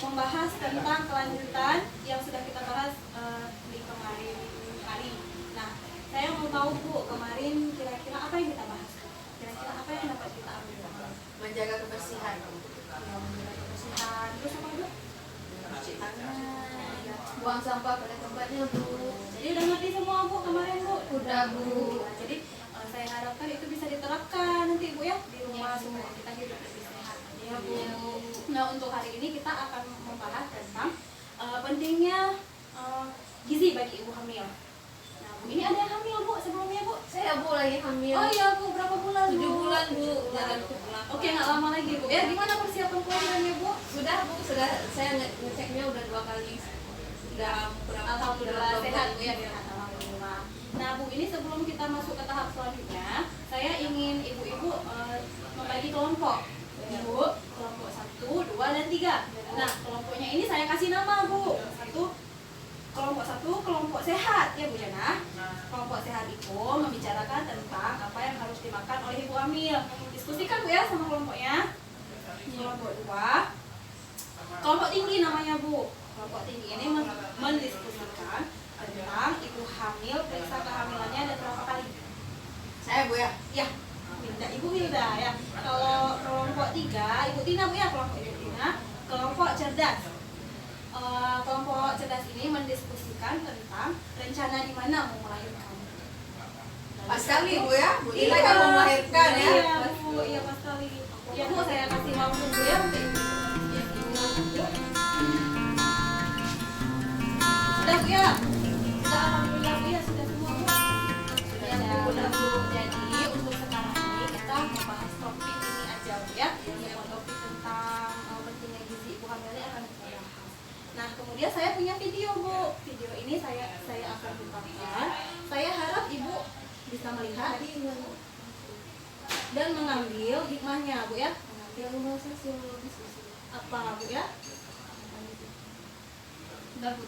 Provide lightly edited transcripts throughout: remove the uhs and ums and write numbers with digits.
membahas tentang kelanjutan yang sudah kita bahas di kemarin hari. Nah, saya mau tahu Bu, kemarin kira-kira apa yang kita bahas? Kira-kira apa yang dapat kita ambil? Menjaga kebersihan. Ya, menjaga kebersihan. Terus apa Bu? Cuci tangan. Buang sampah pada tempatnya Bu. Jadi udah ngerti semua Bu kemarin Bu? Udah Bu. Nah, jadi saya harapkan itu bisa diterapkan nanti Bu ya di rumah semua kita hidup lebih sehat. Ya Bu. Nah, untuk hari ini kita akan membahas tentang pentingnya gizi bagi ibu hamil. Nah, Bu, ini ada yang hamil Bu sebelumnya Bu? Saya Bu lagi hamil. Oh iya Bu, berapa bulan Bu? 7 bulan Bu. Jalan ke pulang. Oke, nggak lama lagi Bu. Ya, gimana persiapan kelahirannya Bu? Sudah Bu, sudah saya ngeceknya udah 2 kali. Sudah berapa? Alhamdulillah Udah sehat Bu bulan. ya. Alhamdulillah. Nah Bu, ini sebelum kita masuk ke tahap selanjutnya, saya ingin ibu-ibu membagi kelompok. Bu, kelompok 1, 2, dan 3. Nah, kelompoknya ini saya kasih nama Bu. Kelompok 1, kelompok sehat ya Bu Jana. Kelompok sehat itu membicarakan tentang apa yang harus dimakan oleh ibu hamil. Diskusikan Bu ya sama kelompoknya. Kelompok 2, kelompok tinggi namanya Bu. Kelompok tinggi ini mendiskusikan tentang ibu hamil, periksa kehamilannya dan berapa kali. Saya Bu ya. Ya, Ibu Wilda ya. Kalau kelompok 3, Ibu Tina Bu ya, kelompok Ibu Tina. Kelompok cerdas. Kelompok cerdas ini mendiskusikan tentang rencana di mana mau melahirkan. Pas sekali Bu ya. Bu Ina Iya, kan mau melahirkan ya. Iya Bu, iya pas sekali. Ya Bu, saya kasih langsung Bu ya untuk Ibu. Ya, Bu. Sudah Bu ya? Sudah, alhamdulillah Bu ya, sudah semua Bu. Sudah Bu. Jadi untuk sekarang ini kita membahas topik ini aja Bu ya. Yang topik tentang pentingnya gizi ibu hamil ini akan kita bahas. Nah, kemudian saya punya video Bu. Video ini saya akan putarkan. Saya harap Ibu bisa melihat dan mengambil hikmahnya Bu ya. Mengambil apa Bu ya? Udah Bu.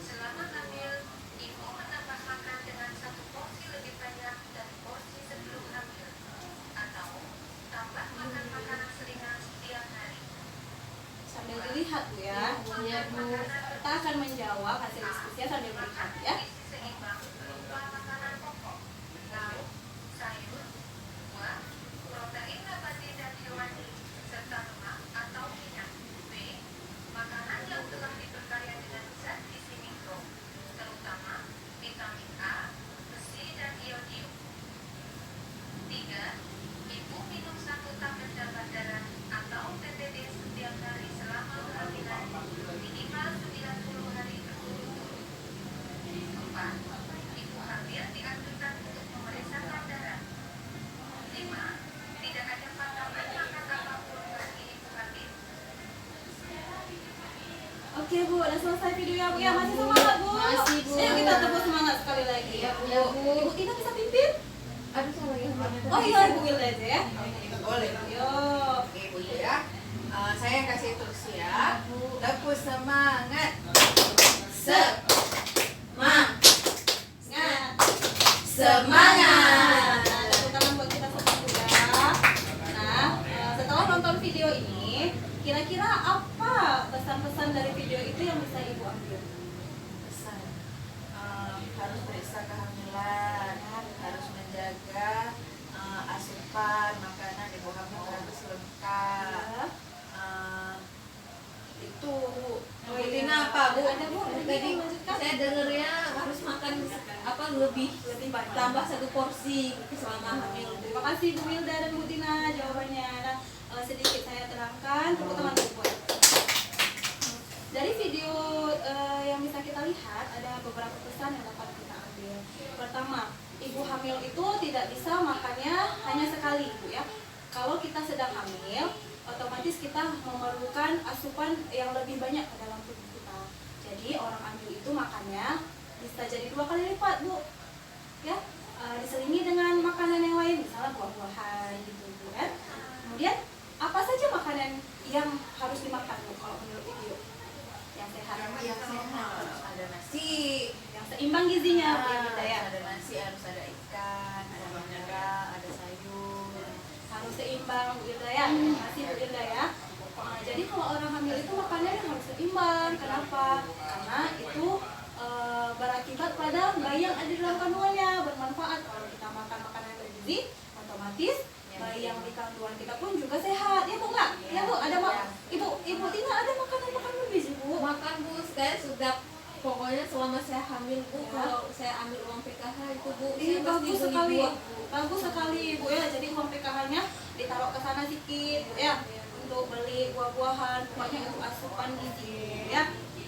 Selama hamil, ibu menambah makan dengan 1 porsi lebih banyak dari porsi sebelum hamil, atau tambah makan makanan seringan setiap hari. Sambil dilihat Bu ya. Iya Bu. Kita akan menjawab hasil diskusinya sambil melihat ya. Gizi seimbang berupa makanan pokok, lauk, sayur, buah, protein nabati dan hewani, serta lemak atau minyak. B. Makanan yang telah diperkaya dengan zat gizi mikro, terutama vitamin A, besi, dan iodium. 3. Ibu minum 1 tablet damar darah atau TTD setiap hari selama kehamilan, minimal 90 hari berturut-turut. 4. Ibu hamil dianjurkan untuk memeriksakan darah. 5. Tidak ada pantangan makan apapun bagi ibu hamil. Oke Bu, udah selesai videonya Bu ya. Masih semangat Bu? Masih, Bu. Ayo kita tepuk semangat sekali lagi ya Bu. Ya, Bu. Ibu Tina bisa pimpin? Aduh saya lagi hamil. Oh iya Ibu Wilda aja ya. Boleh. Yuk. Oke Bu ya. Saya kasih instruksi ya. Tepuk semangat. Semangat. Nah, tepuk tangan buat kita semua Bu ya. Nah, setelah nonton video ini, kira-kira apa pesan-pesan dari video itu yang bisa Ibu ambil? Pesan harus periksa kehamilan, harus menjaga asupan makanan ibu hamil harus lengkap. Itu Bu Tina apa Bu? Ada Bu, ada Tadi yang melanjutkan? saya dengarnya harus makan apa lebih banyak. tambah 1 porsi selama hamil. Terima kasih Bu Wilda dan Bu Tina jawabannya. Nah, sedikit saya terangkan beberapa pesan yang dapat kita ambil. Pertama, ibu hamil itu tidak bisa makannya hanya sekali, Bu ya. Kalau kita sedang hamil, otomatis kita memerlukan asupan yang lebih banyak ke dalam tubuh kita. Jadi orang hamil itu makannya bisa jadi 2 kali lipat, Bu. Ya, diselingi dengan makanan yang lain, misalnya buah-buahan gitu, Bu ya. Kemudian apa saja makanan yang harus dimakan, Bu, kalau menurut Ibu? Yang sehat. Yang sehat ada nasi, Yang seimbang gizinya, Bu ya. ada nasi, harus ada ikan, ada mineral, ada sayur. Harus seimbang, Bu Irda ya. Nasi, Bu Irda ya. Jadi kalau orang hamil itu makannya harus seimbang. Kenapa? Karena itu berakibat pada bayi yang ada di dalam kandungannya, bermanfaat. Kalau kita makan makanan yang bergizi, otomatis bayi yang di kandungan kita pun juga sehat. Ya Bu nggak? Ya Bu, ada Ibu Tina ada makanan bergizi, Bu? Makan Bu, saya sudah pokoknya selama saya hamil Bu, Ya. kalau saya ambil uang PKH itu Bu, Iya, saya pasti bagus beli sekali. buah. Bagus sekali, Bu ya. Jadi uang PKH-nya ditaruh ke sana sedikit, Bu ya. Untuk beli buah-buahan, pokoknya itu asupan gizi, ya.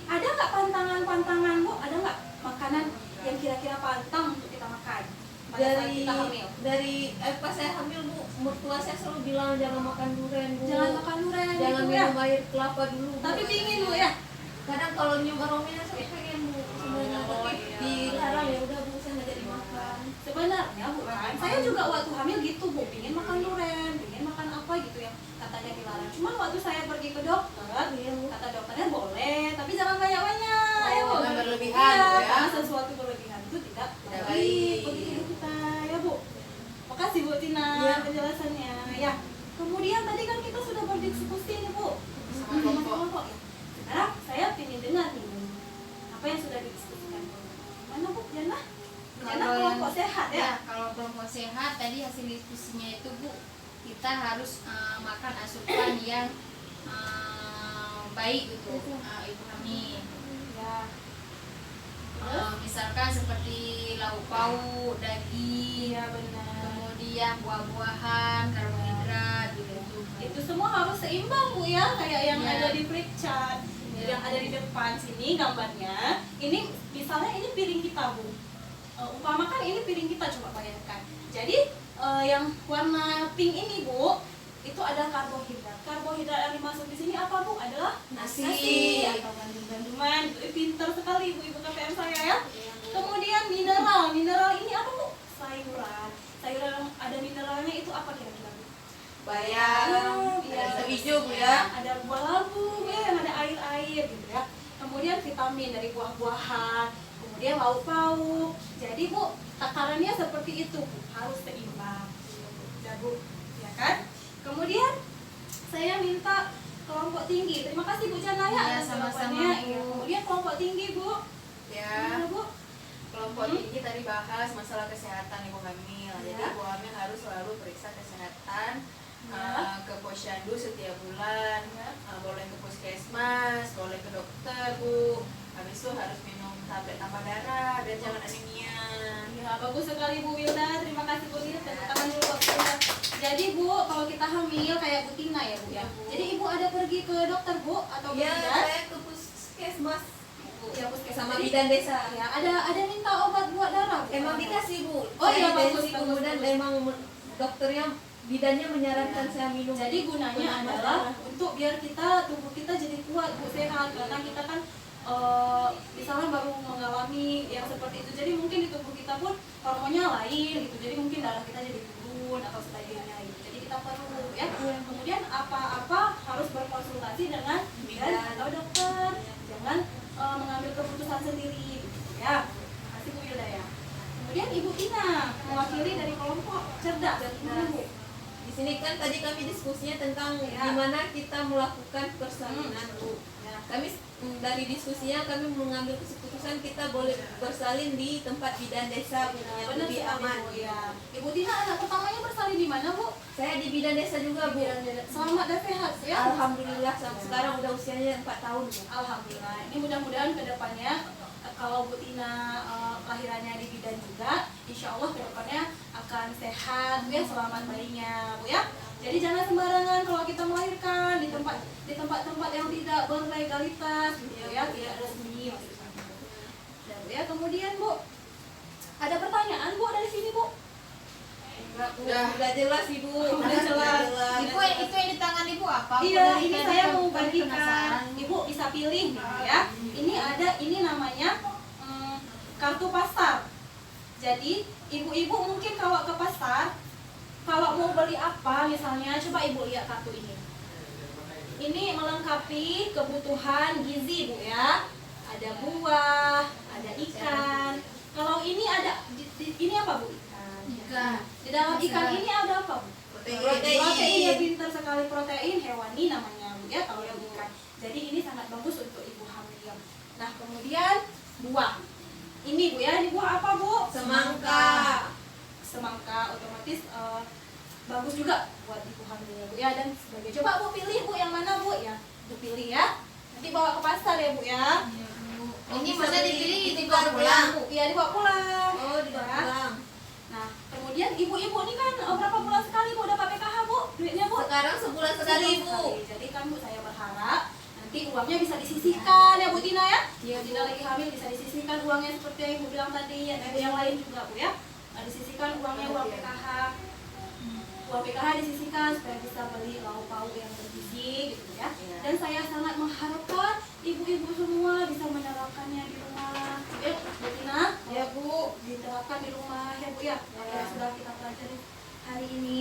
Ada nggak pantangan-pantangan, Bu? Ada nggak makanan yang kira-kira pantang untuk kita makan pada saat kita hamil? Pas saya hamil Bu, mertua saya selalu bilang jangan makan durian Bu, Jangan makan durian, jangan gitu, ya. minum air kelapa dulu Bu. Tapi pingin, Bu ya. Kadang kalau nyium aromanya saya pengen Bu sebenarnya, Oh, tapi iya. dilarang, ya udah Bu, saya nggak jadi makan. Sebenarnya bukan, saya juga waktu hamil gitu, Bu, pingin makan durian, pingin makan apa gitu yang katanya dilarang. Cuman waktu saya pergi ke dokter, kata dokternya boleh, tapi jangan banyak-banyak. Ya, Bu. Jangan berlebihan, Iya, Bu, ya. karena sesuatu berlebihan itu tidak baik bagi tubuh kita, ya Bu. Makasih Bu Tina Iya. penjelasannya. Ya, kemudian tadi kan kita sudah berdiskusi nih Bu Sama kelompok. ya. Sekarang saya ingin dengar nih apa yang sudah didiskusikan. Mana Bu Jana? Jana Kalau kelompok yang- sehat ya. Ya, kalau kelompok sehat tadi hasil diskusinya itu Bu, kita harus makan asupan yang baik gitu, ibu hamil. Ya. Misalkan seperti lauk pauk, daging, Iya benar. kemudian buah-buahan, karbohidrat gitu. Itu semua harus seimbang Bu ya, kayak yang Iya. ada di flip chart. Iya. Yang ada di depan sini gambarnya. Ini misalnya ini piring kita Bu. Umpamakan ini piring kita, coba bayangkan. Jadi yang warna pink ini Bu, itu ada karbohidrat. Karbohidrat yang dimasuk di sini apa Bu? Adalah Nasi. atau gandum-ganduman. Itu pintar sekali Ibu KPM saya ya. Kemudian mineral. Mineral ini apa Bu? Sayuran. Sayuran yang ada mineralnya itu apa kira-kira Bu? Bayam, Iya. ada hijau Bu ya. Ada buah labu, ya, yang ada air-air gitu ya. Kemudian vitamin dari buah-buahan, kemudian lauk pauk. Jadi Bu, takarannya seperti itu Bu, harus seimbang. Ya Bu, ya kan? Kemudian saya minta kelompok tinggi. Terima kasih Bu Jana ya Iya, atas sama-sama, jawabannya. Bu. Iya, kemudian kelompok tinggi Bu. Ya. Gimana, Bu? Kelompok tinggi tadi bahas masalah kesehatan ibu hamil. Jadi Ya. ibu hamil harus selalu periksa kesehatan Ya. ke posyandu setiap bulan. Ya. Boleh ke puskesmas, boleh ke dokter Bu. Habis itu harus minum tablet tambah darah biar jangan anemia. Ya, bagus sekali Bu Wilda. Terima kasih Bu Wilda. Tepuk tangan dulu buat Bu Wilda. Jadi Bu, kalau kita hamil kayak Bu Tina ya Bu ya. Jadi Ibu ada pergi ke dokter Bu atau Ya, bidan? saya ke puskesmas Ya, puskesmas. sama Jadi, bidan desa. ya, ada minta obat buat darah Bu? Emang dikasih Bu. Oh iya, Saya bagus, dikasih, bagus, kemudian bagus. emang dokternya, bidannya menyarankan Ya. saya minum. Jadi gunanya penambah adalah darah. untuk biar tubuh kita jadi kuat Bu, sehat. Karena kita kan misalnya baru mengalami yang seperti itu, jadi mungkin di tubuh kita pun hormonnya lain gitu, jadi mungkin darah kita jadi turun atau sebagainya gitu. Jadi kita perlu ya. Kemudian apa-apa harus berkonsultasi dengan bidan atau dokter, jangan mengambil keputusan sendiri gitu ya. Kasih Bu Hilda ya. Kemudian Ibu Tina mewakili dari kelompok cerdas. Gimana Bu? Di sini kan tadi kami diskusinya tentang Ya. gimana kita melakukan persalinan Bu. Ya. Kami dari diskusinya kami mengambil keputusan kita boleh bersalin di tempat bidan desa Bu, yang Benar lebih sekali, aman. Bu, ya. Ibu Tina anak pertamanya bersalin di mana Bu? Saya di bidan desa juga Bu. Selamat dan sehat ya. Alhamdulillah sampai sekarang udah usianya 4 tahun Bu. Alhamdulillah. Ini mudah-mudahan kedepannya kalau Bu Tina lahirannya di bidan juga, insya Allah kedepannya akan sehat Bu ya, selamat bayinya Bu ya. Jadi jangan sembarangan kalau kita melahirkan di tempat-tempat yang tidak berlegalitas gitu ya, tidak resmi maksudnya. Dan Bu ya, kemudian kemudian Bu, ada pertanyaan Bu dari sini Bu? Udah jelas Ibu. Udah jelas. Ibu itu yang di tangan ibu apa? Iya, Aku ini dari saya tadi mau kan bagikan. penasaran. Ibu bisa pilih gitu ya. Ini namanya kartu pasar. Jadi ibu-ibu mungkin kalau ke pasar, kalau mau beli apa misalnya, coba ibu lihat kartu ini. Ini melengkapi kebutuhan gizi Bu ya. Ada buah, ada ikan. Kalau ini ada, ini apa Bu? Ikan. Ikan. Di dalam ikan ini ada apa Bu? Protein ya, pintar sekali, protein hewani namanya Bu ya, kalau yang ikan. Jadi ini sangat bagus untuk ibu hamil. Nah kemudian buah. Ini Bu ya, ini buah apa Bu? Semangka. Semangka otomatis bagus juga buat ibu hamil ya Bu ya, dan sebagai coba Bu pilih Bu yang mana Bu ya, Bu pilih ya. Nanti bawa ke pasar ya Bu ya. Iya, Bu. Ini Bisa masa beli dipilih di dibawa bar pulang. Bu, iya dibawa pulang. Oh, dibawa Ya. pulang. Nah kemudian ibu-ibu ini kan berapa bulan sekali Bu dapat PKH Bu duitnya Bu? Sekarang sebulan sekali Ibu. Jadi kan Bu, saya berharap nanti uangnya bisa disisihkan ya Bu Tina ya. Iya, Bu Tina lagi hamil bisa disisihkan uangnya seperti yang Ibu bilang tadi ya, dan yang lain juga Bu ya. Nah, disisihkan uangnya, uang PKH. Uang PKH disisihkan supaya bisa beli lauk pauk yang bergizi gitu ya. Iya. Dan saya sangat mengharapkan ibu-ibu semua bisa menerapkannya di rumah. Ya, Bu Tina, Ya Bu. diterapkan di rumah ya Bu ya. Yang sudah kita pelajari hari ini.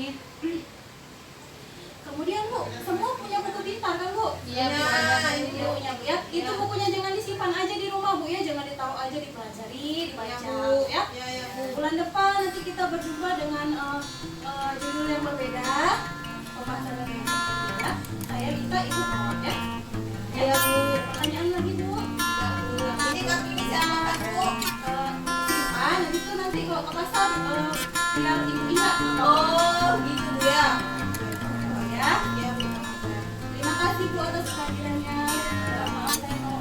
Kemudian Bu, semua punya buku pintar kan Bu? Iya, Bu. Ya, Ada ini Bu. Bukunya Bu ya. Itu bukunya jangan disimpan aja di rumah Bu ya, jangan ditaruh aja, dipelajari, Ya dibaca Bu. ya. Ya Bu. Bulan depan nanti kita berjumpa dengan judul yang berbeda, pembahasan yang berbeda. Saya minta Ibu jawab ya. Ya Bu. Pertanyaan lagi Bu. Ini kami ini saya makan Bu. Simpan, nanti itu nanti kalau ke pasar biar Ibu ingat. Oh gitu Bu ya. Ya. Ya Bu. Terima kasih Bu atas kehadirannya. Maaf saya